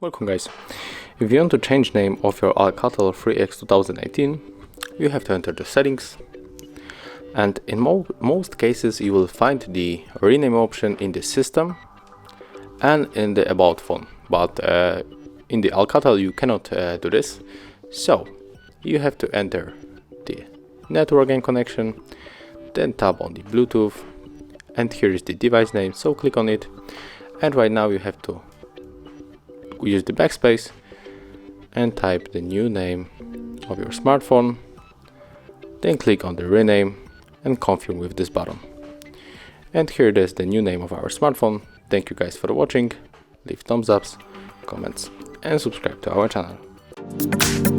Welcome guys. If you want to change name of your ALCATEL 3X 2018, you have to enter the settings, and in most cases you will find the rename option in the system and in the about phone, but in the ALCATEL you cannot do this. So you have to enter the network and connection, then tap on the Bluetooth, and here is the device name, so click on it, and right now you have to use the backspace and type the new name of your smartphone, then click on the rename and confirm with this button. And here it is, the new name of our smartphone. Thank you guys for watching. Leave thumbs ups, comments and subscribe to our channel.